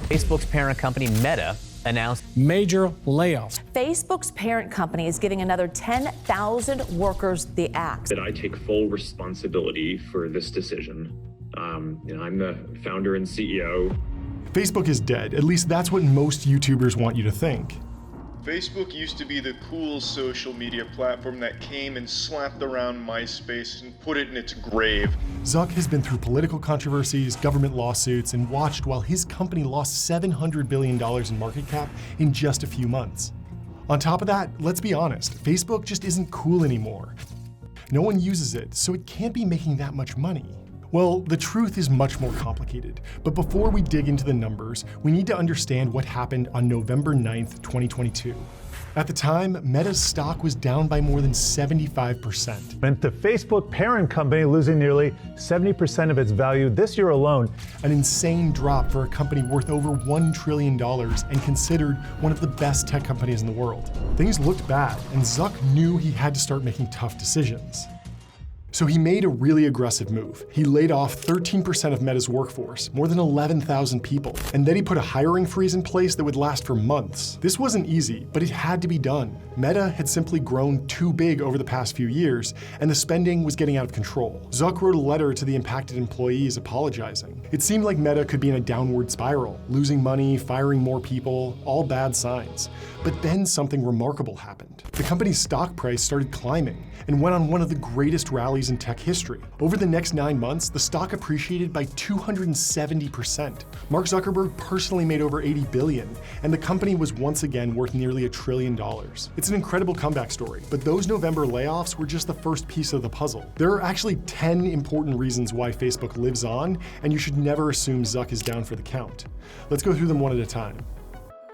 Facebook's parent company Meta announced major layoffs. Facebook's parent company is giving another 10,000 workers the axe. That I take full responsibility for this decision. I'm the founder and CEO. Facebook is dead. At least that's what most YouTubers want you to think. Facebook used to be the cool social media platform that came and slapped around MySpace and put it in its grave. Zuck has been through political controversies, government lawsuits, and watched while his company lost $700 billion in market cap in just a few months. On top of that, let's be honest, Facebook just isn't cool anymore. No one uses it, so it can't be making that much money. Well, the truth is much more complicated, but before we dig into the numbers, we need to understand what happened on November 9th, 2022. At the time, Meta's stock was down by more than 75%. Meant the Facebook parent company losing nearly 70% of its value this year alone. An insane drop for a company worth over $1 trillion and considered one of the best tech companies in the world. Things looked bad, and Zuck knew he had to start making tough decisions. So he made a really aggressive move. He laid off 13% of Meta's workforce, more than 11,000 people. And then he put a hiring freeze in place that would last for months. This wasn't easy, but it had to be done. Meta had simply grown too big over the past few years, and the spending was getting out of control. Zuck wrote a letter to the impacted employees apologizing. It seemed like Meta could be in a downward spiral, losing money, firing more people, all bad signs. But then something remarkable happened. The company's stock price started climbing and went on one of the greatest rallies in tech history. Over the next 9 months, the stock appreciated by 270%. Mark Zuckerberg personally made over $80 billion, and the company was once again worth nearly $1 trillion. It's an incredible comeback story, but those November layoffs were just the first piece of the puzzle. There are actually 10 important reasons why Facebook lives on, and you should never assume Zuck is down for the count. Let's go through them one at a time.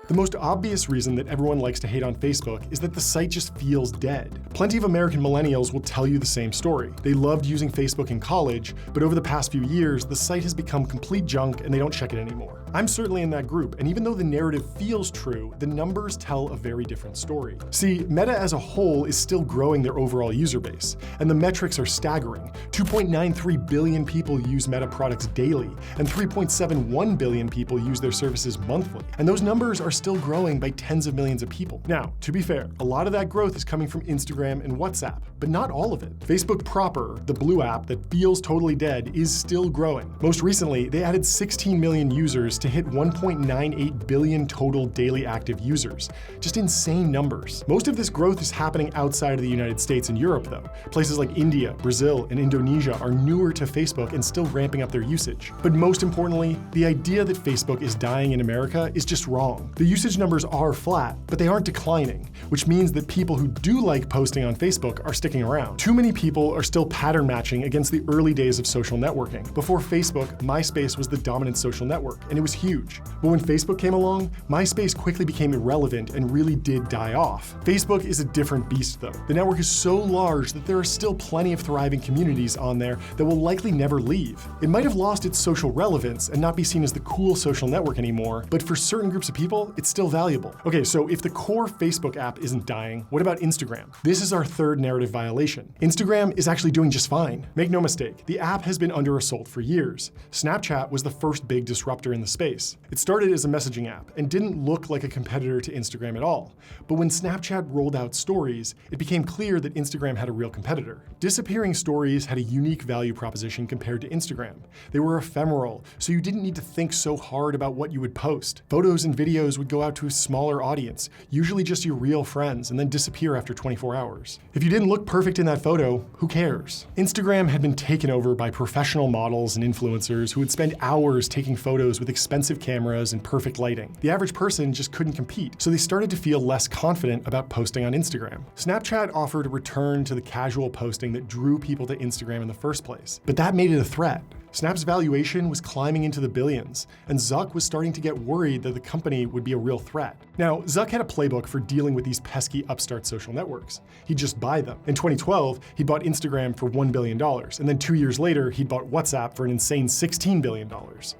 The most obvious reason that everyone likes to hate on Facebook is that the site just feels dead. Plenty of American millennials will tell you the same story. They loved using Facebook in college, but over the past few years, the site has become complete junk and they don't check it anymore. I'm certainly in that group, and even though the narrative feels true, the numbers tell a very different story. See, Meta as a whole is still growing their overall user base, and the metrics are staggering. 2.93 billion people use Meta products daily, and 3.71 billion people use their services monthly. And those numbers are still growing by tens of millions of people. Now, to be fair, a lot of that growth is coming from Instagram and WhatsApp, but not all of it. Facebook proper, the blue app that feels totally dead, is still growing. Most recently, they added 16 million users to hit 1.98 billion total daily active users. Just insane numbers. Most of this growth is happening outside of the United States and Europe, though. Places like India, Brazil, and Indonesia are newer to Facebook and still ramping up their usage. But most importantly, the idea that Facebook is dying in America is just wrong. The usage numbers are flat, but they aren't declining, which means that people who do like posting on Facebook are sticking around. Too many people are still pattern matching against the early days of social networking. Before Facebook, MySpace was the dominant social network, and it was huge. But when Facebook came along, MySpace quickly became irrelevant and really did die off. Facebook is a different beast, though. The network is so large that there are still plenty of thriving communities on there that will likely never leave. It might have lost its social relevance and not be seen as the cool social network anymore, but for certain groups of people, it's still valuable. Okay, so if the core Facebook app isn't dying, what about Instagram? This is our third narrative violation. Instagram is actually doing just fine. Make no mistake, the app has been under assault for years. Snapchat was the first big disruptor in the space. It started as a messaging app and didn't look like a competitor to Instagram at all. But when Snapchat rolled out stories, it became clear that Instagram had a real competitor. Disappearing stories had a unique value proposition compared to Instagram. They were ephemeral, so you didn't need to think so hard about what you would post. Photos and videos would go out to a smaller audience, usually just your real friends, and then disappear after 24 hours. If you didn't look perfect in that photo, who cares? Instagram had been taken over by professional models and influencers who would spend hours taking photos with expensive cameras and perfect lighting. The average person just couldn't compete, so they started to feel less confident about posting on Instagram. Snapchat offered a return to the casual posting that drew people to Instagram in the first place, but that made it a threat. Snap's valuation was climbing into the billions, and Zuck was starting to get worried that the company would be a real threat. Now, Zuck had a playbook for dealing with these pesky upstart social networks. He'd just buy them. In 2012, he bought Instagram for $1 billion, and then 2 years later, he'd bought WhatsApp for an insane $16 billion.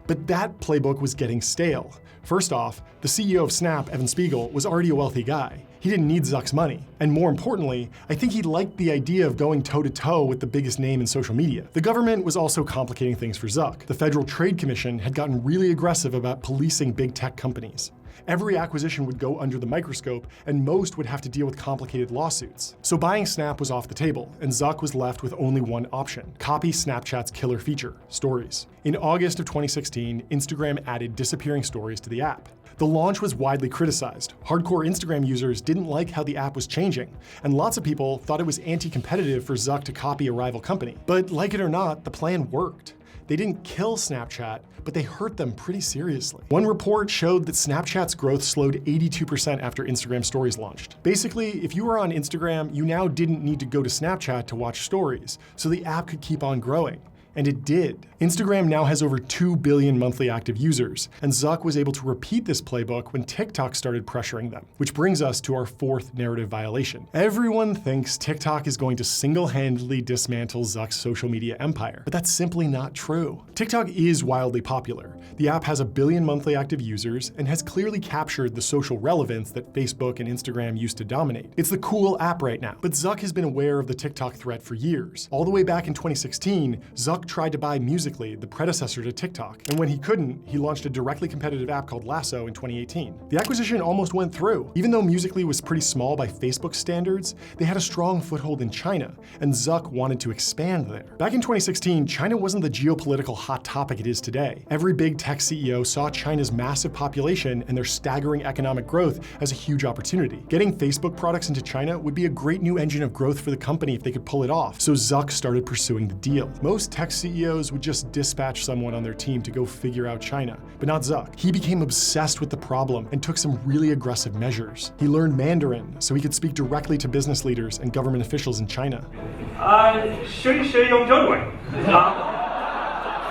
But that playbook was getting stale. First off, the CEO of Snap, Evan Spiegel, was already a wealthy guy. He didn't need Zuck's money. And more importantly, I think he liked the idea of going toe-to-toe with the biggest name in social media. The government was also complicating things for Zuck. The Federal Trade Commission had gotten really aggressive about policing big tech companies. Every acquisition would go under the microscope, and most would have to deal with complicated lawsuits. So buying Snap was off the table, and Zuck was left with only one option: copy Snapchat's killer feature, Stories. In August of 2016, Instagram added disappearing stories to the app. The launch was widely criticized. Hardcore Instagram users didn't like how the app was changing, and lots of people thought it was anti-competitive for Zuck to copy a rival company. But like it or not, the plan worked. They didn't kill Snapchat, but they hurt them pretty seriously. One report showed that Snapchat's growth slowed 82% after Instagram Stories launched. Basically, if you were on Instagram, you now didn't need to go to Snapchat to watch stories, so the app could keep on growing. And it did. Instagram now has over 2 billion monthly active users, and Zuck was able to repeat this playbook when TikTok started pressuring them, which brings us to our fourth narrative violation. Everyone thinks TikTok is going to single-handedly dismantle Zuck's social media empire, but that's simply not true. TikTok is wildly popular. The app has 1 billion monthly active users and has clearly captured the social relevance that Facebook and Instagram used to dominate. It's the cool app right now, but Zuck has been aware of the TikTok threat for years. All the way back in 2016, Zuck tried to buy Musical.ly, the predecessor to TikTok, and when he couldn't, he launched a directly competitive app called Lasso in 2018. The acquisition almost went through. Even though Musical.ly was pretty small by Facebook standards, they had a strong foothold in China, and Zuck wanted to expand there. Back in 2016, China wasn't the geopolitical hot topic it is today. Every big tech CEO saw China's massive population and their staggering economic growth as a huge opportunity. Getting Facebook products into China would be a great new engine of growth for the company if they could pull it off, so Zuck started pursuing the deal. Most tech CEOs would just dispatch someone on their team to go figure out China, but not Zuck. He became obsessed with the problem and took some really aggressive measures. He learned Mandarin so he could speak directly to business leaders and government officials in China.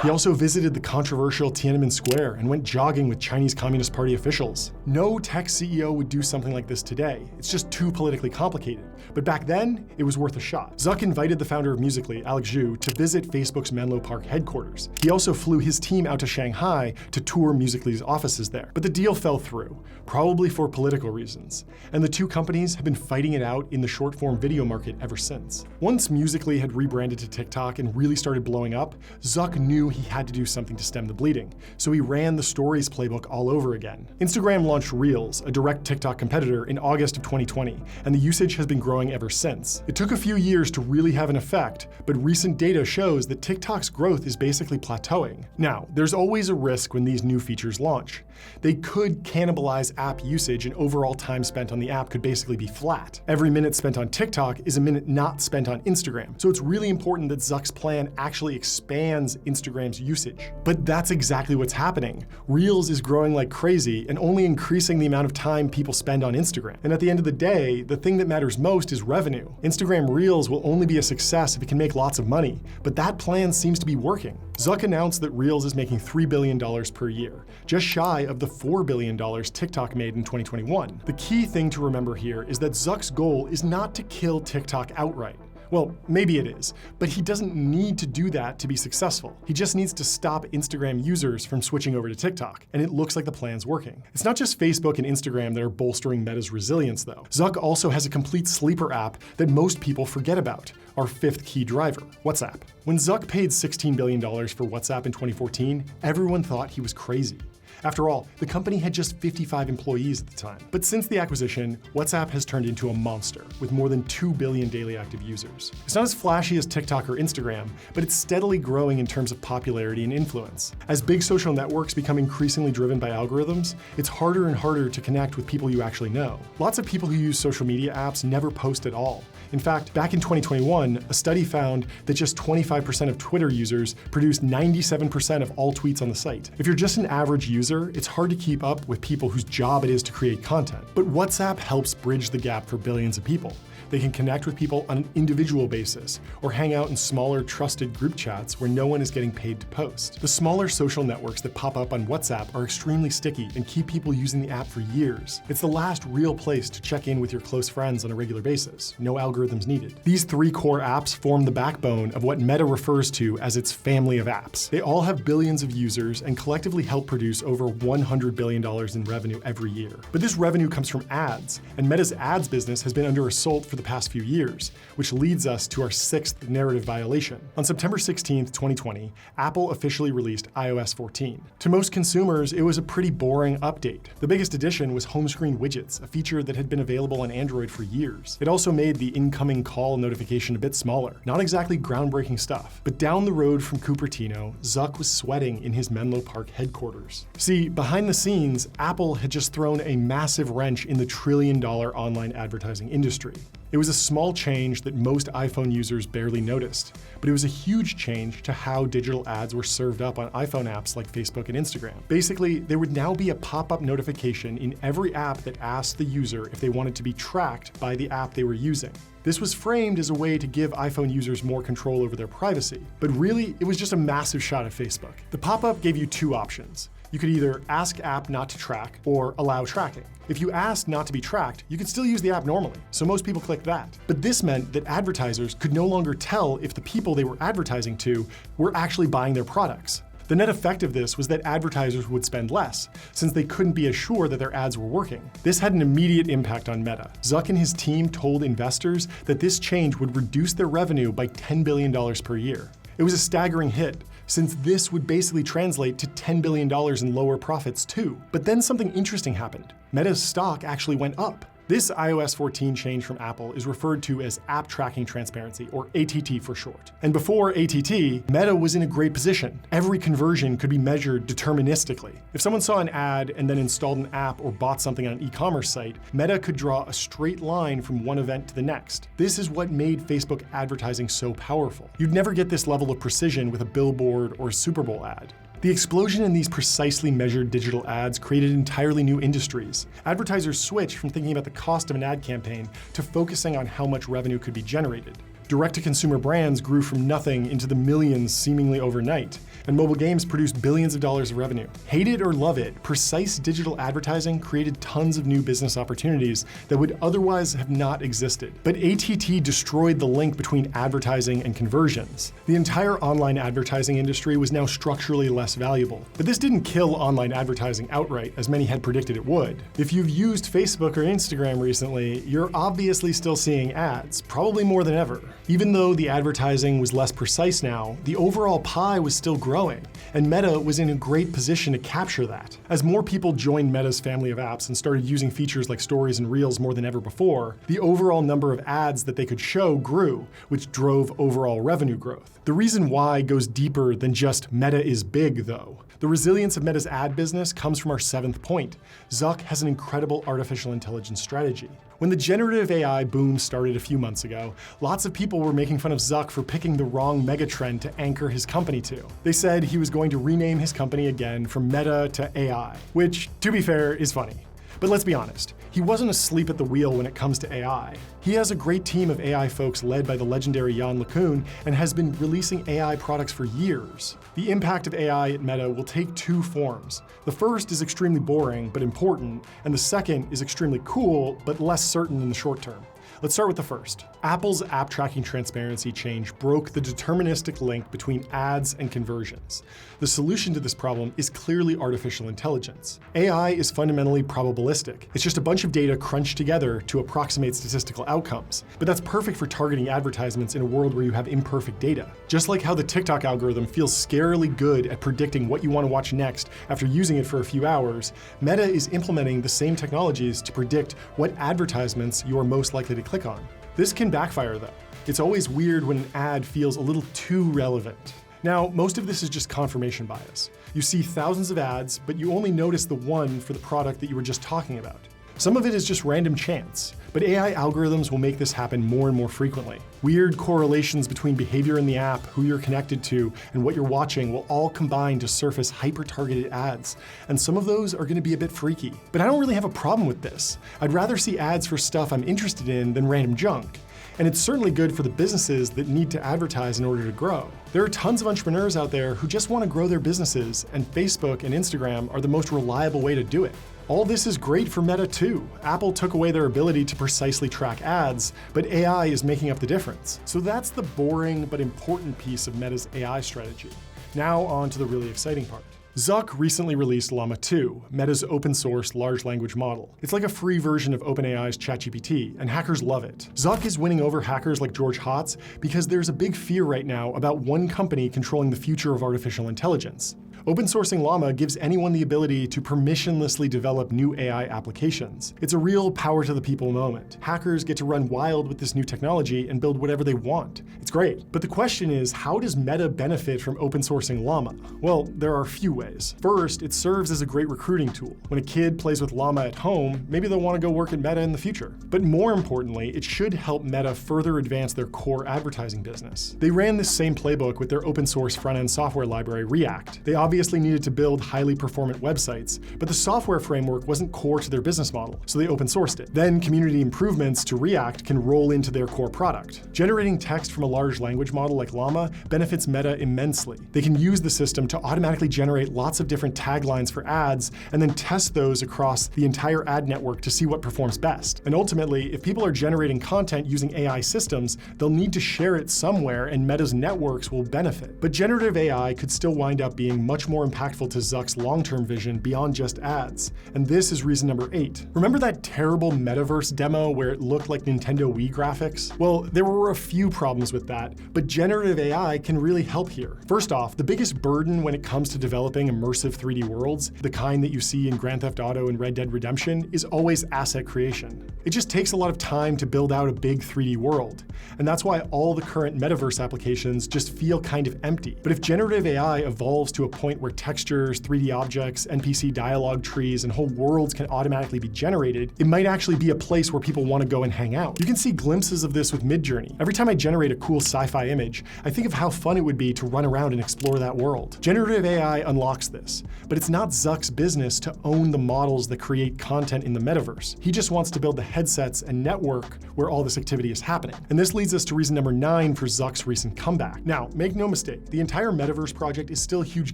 He also visited the controversial Tiananmen Square and went jogging with Chinese Communist Party officials. No tech CEO would do something like this today. It's just too politically complicated. But back then, it was worth a shot. Zuck invited the founder of Musical.ly, Alex Zhu, to visit Facebook's Menlo Park headquarters. He also flew his team out to Shanghai to tour Musical.ly's offices there. But the deal fell through, probably for political reasons. And the two companies have been fighting it out in the short-form video market ever since. Once Musical.ly had rebranded to TikTok and really started blowing up, Zuck knew he had to do something to stem the bleeding, so he ran the Stories playbook all over again. Instagram launched Reels, a direct TikTok competitor, in August of 2020, and the usage has been growing ever since. It took a few years to really have an effect, but recent data shows that TikTok's growth is basically plateauing. Now, there's always a risk when these new features launch. They could cannibalize app usage, and overall time spent on the app could basically be flat. Every minute spent on TikTok is a minute not spent on Instagram, so it's really important that Zuck's plan actually expands Instagram's usage. But that's exactly what's happening. Reels is growing like crazy and only increasing the amount of time people spend on Instagram. And at the end of the day, the thing that matters most is revenue. Instagram Reels will only be a success if it can make lots of money, but that plan seems to be working. Zuck announced that Reels is making $3 billion per year, just shy of the $4 billion TikTok made in 2021. The key thing to remember here is that Zuck's goal is not to kill TikTok outright. Well, maybe it is, but he doesn't need to do that to be successful. He just needs to stop Instagram users from switching over to TikTok, and it looks like the plan's working. It's not just Facebook and Instagram that are bolstering Meta's resilience, though. Zuck also has a complete sleeper app that most people forget about, our fifth key driver, WhatsApp. When Zuck paid $16 billion for WhatsApp in 2014, everyone thought he was crazy. After all, the company had just 55 employees at the time. But since the acquisition, WhatsApp has turned into a monster with more than 2 billion daily active users. It's not as flashy as TikTok or Instagram, but it's steadily growing in terms of popularity and influence. As big social networks become increasingly driven by algorithms, it's harder and harder to connect with people you actually know. Lots of people who use social media apps never post at all. In fact, back in 2021, a study found that just 25% of Twitter users produced 97% of all tweets on the site. If you're just an average user, it's hard to keep up with people whose job it is to create content. But WhatsApp helps bridge the gap for billions of people. They can connect with people on an individual basis, or hang out in smaller, trusted group chats where no one is getting paid to post. The smaller social networks that pop up on WhatsApp are extremely sticky and keep people using the app for years. It's the last real place to check in with your close friends on a regular basis. No algorithms needed. These three core apps form the backbone of what Meta refers to as its family of apps. They all have billions of users and collectively help produce over $100 billion in revenue every year. But this revenue comes from ads, and Meta's ads business has been under assault for the past few years, which leads us to our 6th narrative violation. On September 16, 2020, Apple officially released iOS 14. To most consumers, it was a pretty boring update. The biggest addition was home screen widgets, a feature that had been available on Android for years. It also made the incoming call notification a bit smaller. Not exactly groundbreaking stuff, but down the road from Cupertino, Zuck was sweating in his Menlo Park headquarters. See, behind the scenes, Apple had just thrown a massive wrench in the trillion-dollar online advertising industry. It was a small change that most iPhone users barely noticed, but it was a huge change to how digital ads were served up on iPhone apps like Facebook and Instagram. Basically, there would now be a pop-up notification in every app that asked the user if they wanted to be tracked by the app they were using. This was framed as a way to give iPhone users more control over their privacy, but really, it was just a massive shot at Facebook. The pop-up gave you two options. You could either ask app not to track or allow tracking. If you asked not to be tracked, you could still use the app normally, so most people clicked that. But this meant that advertisers could no longer tell if the people they were advertising to were actually buying their products. The net effect of this was that advertisers would spend less, since they couldn't be as sure that their ads were working. This had an immediate impact on Meta. Zuck and his team told investors that this change would reduce their revenue by $10 billion per year. It was a staggering hit, since this would basically translate to $10 billion in lower profits too. But then something interesting happened. Meta's stock actually went up. This iOS 14 change from Apple is referred to as App Tracking Transparency, or ATT for short. And before ATT, Meta was in a great position. Every conversion could be measured deterministically. If someone saw an ad and then installed an app or bought something on an e-commerce site, Meta could draw a straight line from one event to the next. This is what made Facebook advertising so powerful. You'd never get this level of precision with a billboard or a Super Bowl ad. The explosion in these precisely measured digital ads created entirely new industries. Advertisers switched from thinking about the cost of an ad campaign to focusing on how much revenue could be generated. Direct-to-consumer brands grew from nothing into the millions seemingly overnight, and mobile games produced billions of dollars of revenue. Hate it or love it, precise digital advertising created tons of new business opportunities that would otherwise have not existed. But ATT destroyed the link between advertising and conversions. The entire online advertising industry was now structurally less valuable. But this didn't kill online advertising outright, as many had predicted it would. If you've used Facebook or Instagram recently, you're obviously still seeing ads, probably more than ever. Even though the advertising was less precise now, the overall pie was still growing, and Meta was in a great position to capture that. As more people joined Meta's family of apps and started using features like Stories and Reels more than ever before, the overall number of ads that they could show grew, which drove overall revenue growth. The reason why goes deeper than just Meta is big, though. The resilience of Meta's ad business comes from our 7th point. Zuck has an incredible artificial intelligence strategy. When the generative AI boom started a few months ago, lots of people were making fun of Zuck for picking the wrong megatrend to anchor his company to. They said he was going to rename his company again from Meta to AI, which, to be fair, is funny. But let's be honest, he wasn't asleep at the wheel when it comes to AI. He has a great team of AI folks led by the legendary Jan LeCun and has been releasing AI products for years. The impact of AI at Meta will take two forms. The first is extremely boring but important, and the second is extremely cool but less certain in the short term. Let's start with the first. Apple's App Tracking Transparency change broke the deterministic link between ads and conversions. The solution to this problem is clearly artificial intelligence. AI is fundamentally probabilistic. It's just a bunch of data crunched together to approximate statistical outcomes. But that's perfect for targeting advertisements in a world where you have imperfect data. Just like how the TikTok algorithm feels scarily good at predicting what you want to watch next after using it for a few hours, Meta is implementing the same technologies to predict what advertisements you are most likely to click on. This can backfire though. It's always weird when an ad feels a little too relevant. Now, most of this is just confirmation bias. You see thousands of ads, but you only notice the one for the product that you were just talking about. Some of it is just random chance, but AI algorithms will make this happen more and more frequently. Weird correlations between behavior in the app, who you're connected to, and what you're watching will all combine to surface hyper-targeted ads, and some of those are going to be a bit freaky. But I don't really have a problem with this. I'd rather see ads for stuff I'm interested in than random junk. And it's certainly good for the businesses that need to advertise in order to grow. There are tons of entrepreneurs out there who just want to grow their businesses, and Facebook and Instagram are the most reliable way to do it. All this is great for Meta too. Apple took away their ability to precisely track ads, but AI is making up the difference. So that's the boring but important piece of Meta's AI strategy. Now on to the really exciting part. Zuck recently released Llama 2, Meta's open source large language model. It's like a free version of OpenAI's ChatGPT, and hackers love it. Zuck is winning over hackers like George Hotz because there's a big fear right now about one company controlling the future of artificial intelligence. Open sourcing Llama gives anyone the ability to permissionlessly develop new AI applications. It's a real power to the people moment. Hackers get to run wild with this new technology and build whatever they want. It's great. But the question is, how does Meta benefit from open sourcing Llama? Well, there are a few ways. First, it serves as a great recruiting tool. When a kid plays with Llama at home, maybe they'll want to go work at Meta in the future. But more importantly, it should help Meta further advance their core advertising business. They ran this same playbook with their open source front-end software library, React. They obviously needed to build highly performant websites, but the software framework wasn't core to their business model, so they open sourced it. Then community improvements to React can roll into their core product. Generating text from a large language model like Llama benefits Meta immensely. They can use the system to automatically generate lots of different taglines for ads and then test those across the entire ad network to see what performs best. And ultimately, if people are generating content using AI systems, they'll need to share it somewhere and Meta's networks will benefit. But generative AI could still wind up being much more impactful to Zuck's long-term vision beyond just ads. And this is reason number 8. Remember that terrible metaverse demo where it looked like Nintendo Wii graphics? Well, there were a few problems with that, but generative AI can really help here. First off, the biggest burden when it comes to developing immersive 3D worlds, the kind that you see in Grand Theft Auto and Red Dead Redemption, is always asset creation. It just takes a lot of time to build out a big 3D world. And that's why all the current metaverse applications just feel kind of empty. But if generative AI evolves to a point where textures, 3D objects, NPC dialogue trees, and whole worlds can automatically be generated, it might actually be a place where people want to go and hang out. You can see glimpses of this with Midjourney. Every time I generate a cool sci-fi image, I think of how fun it would be to run around and explore that world. Generative AI unlocks this, but it's not Zuck's business to own the models that create content in the metaverse. He just wants to build the headsets and network where all this activity is happening. And this leads us to reason number 9 for Zuck's recent comeback. Now, make no mistake, the entire metaverse project is still a huge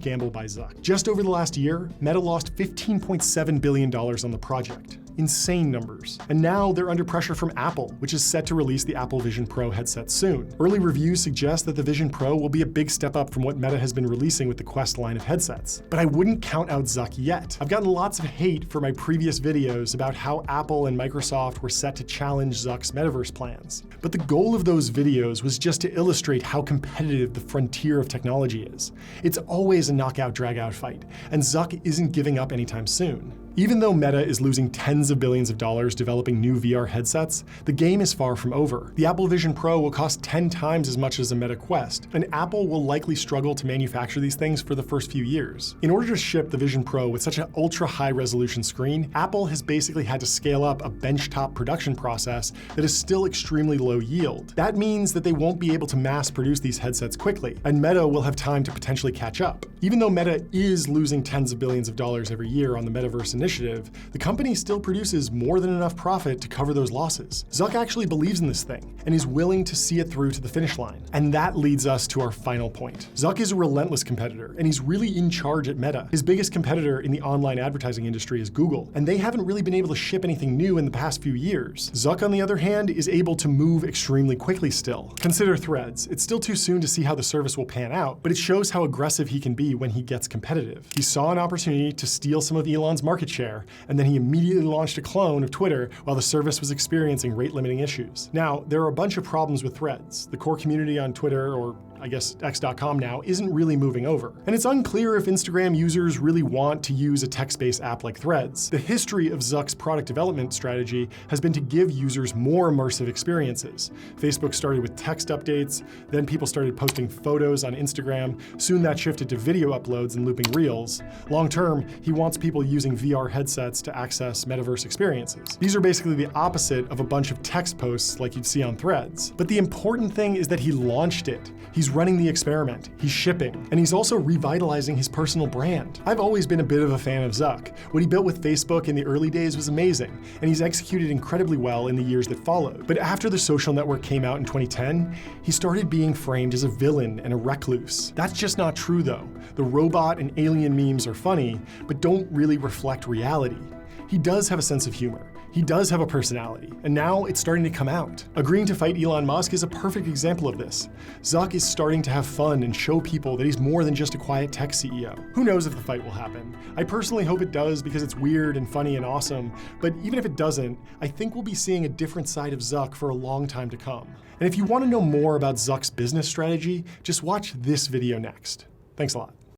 gamble by Zuck. Just over the last year, Meta lost $15.7 billion on the project. Insane numbers. And now they're under pressure from Apple, which is set to release the Apple Vision Pro headset soon. Early reviews suggest that the Vision Pro will be a big step up from what Meta has been releasing with the Quest line of headsets. But I wouldn't count out Zuck yet. I've gotten lots of hate for my previous videos about how Apple and Microsoft were set to challenge Zuck's metaverse plans. But the goal of those videos was just to illustrate how competitive the frontier of technology is. It's always a knockout drag-out fight, and Zuck isn't giving up anytime soon. Even though Meta is losing tens of billions of dollars developing new VR headsets, the game is far from over. The Apple Vision Pro will cost 10 times as much as a Meta Quest, and Apple will likely struggle to manufacture these things for the first few years. In order to ship the Vision Pro with such an ultra-high resolution screen, Apple has basically had to scale up a benchtop production process that is still extremely low yield. That means that they won't be able to mass produce these headsets quickly, and Meta will have time to potentially catch up. Even though Meta is losing tens of billions of dollars every year on the metaverse initiative, the company still produces more than enough profit to cover those losses. Zuck actually believes in this thing and is willing to see it through to the finish line. And that leads us to our final point. Zuck is a relentless competitor, and he's really in charge at Meta. His biggest competitor in the online advertising industry is Google, and they haven't really been able to ship anything new in the past few years. Zuck, on the other hand, is able to move extremely quickly still. Consider Threads. It's still too soon to see how the service will pan out, but it shows how aggressive he can be when he gets competitive. He saw an opportunity to steal some of Elon's market share, and then he immediately launched a clone of Twitter while the service was experiencing rate-limiting issues. Now, there are a bunch of problems with Threads. The core community on Twitter, or I guess X.com now, isn't really moving over. And it's unclear if Instagram users really want to use a text-based app like Threads. The history of Zuck's product development strategy has been to give users more immersive experiences. Facebook started with text updates, then people started posting photos on Instagram, soon that shifted to video uploads and looping reels. Long term, he wants people using VR headsets to access metaverse experiences. These are basically the opposite of a bunch of text posts like you'd see on Threads. But the important thing is that he launched it. He's running the experiment, he's shipping, and he's also revitalizing his personal brand. I've always been a bit of a fan of Zuck. What he built with Facebook in the early days was amazing, and he's executed incredibly well in the years that followed. But after the social network came out in 2010, he started being framed as a villain and a recluse. That's just not true though. The robot and alien memes are funny, but don't really reflect reality. He does have a sense of humor. He does have a personality, and now it's starting to come out. Agreeing to fight Elon Musk is a perfect example of this. Zuck is starting to have fun and show people that he's more than just a quiet tech CEO. Who knows if the fight will happen? I personally hope it does because it's weird and funny and awesome, but even if it doesn't, I think we'll be seeing a different side of Zuck for a long time to come. And if you want to know more about Zuck's business strategy, just watch this video next. Thanks a lot.